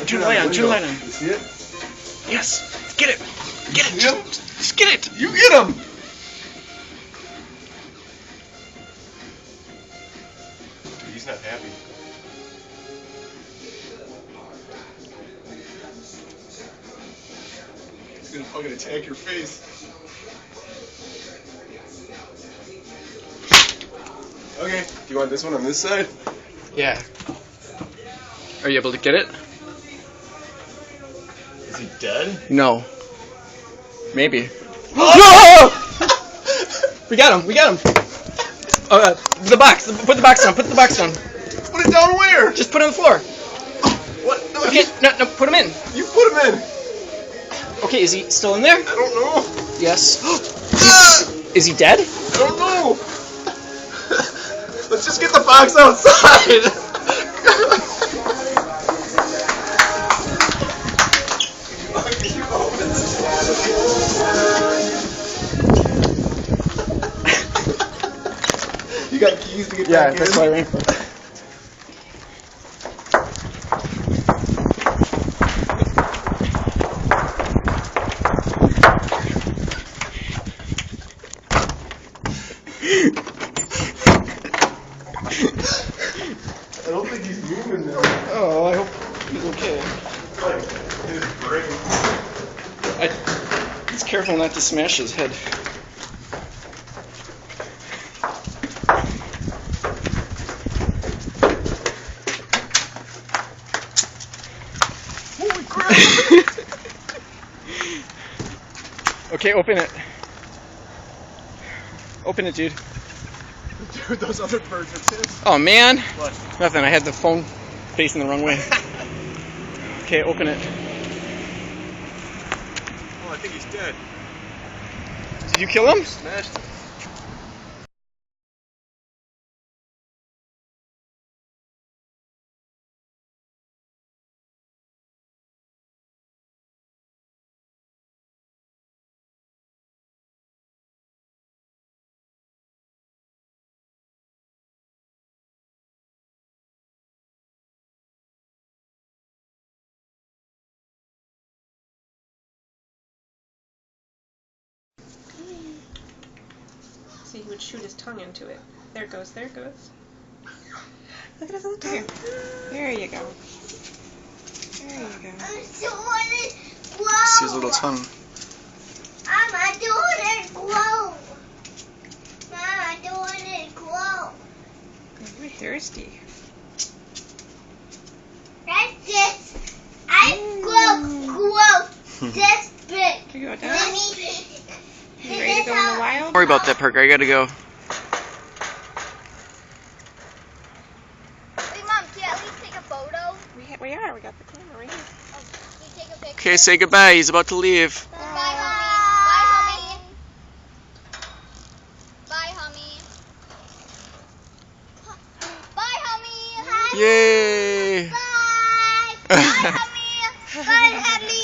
Turn the light on. Turn the light on. You see it? Yes. Get it. Get it. Get him? Just get it. You get him. Dude, he's not happy. He's gonna fucking attack your face. Okay. Do you want this one on this side? Yeah. Are you able to get it? Is he dead? No. Maybe. No! We got him. We got him. The box. Put the box down. Put the box down. Put it down where? Just put it on the floor. What? No, Okay. No. Put him in. You put him in. Okay. Is he still in there? I don't know. Yes. Is he dead? I don't know. Let's just get the box outside. You got keys to get back in? Yeah, that's what I ran for. I don't think he's moving now. Oh, I hope he's okay. Like his brain. He's careful not to smash his head. Holy crap! Okay, open it. Open it, dude. Dude, those other birds are pissed. Oh, man. What? Nothing. I had the phone facing the wrong way. Okay, open it. Oh, I think he's dead. Did you kill him? Smashed him. See, he would shoot his tongue into it. There it goes, there it goes. Look at his little tongue. There you go. There you go. See his little tongue. Mama, doing it glow. Mama, doing it glow. You're thirsty. That's just, I glow this big. Can you go down? Let me You ready to go in the wild? Don't worry about that, Parker. I gotta go. Wait, Mom, can I at least take a photo? We are. We got the camera right here. Oh, can you take a picture? Okay, say goodbye. He's about to leave. Bye, homie. Bye, homie. Bye, homie. Bye, homie. Yay! Bye. Bye, homie. Bye, Hadley.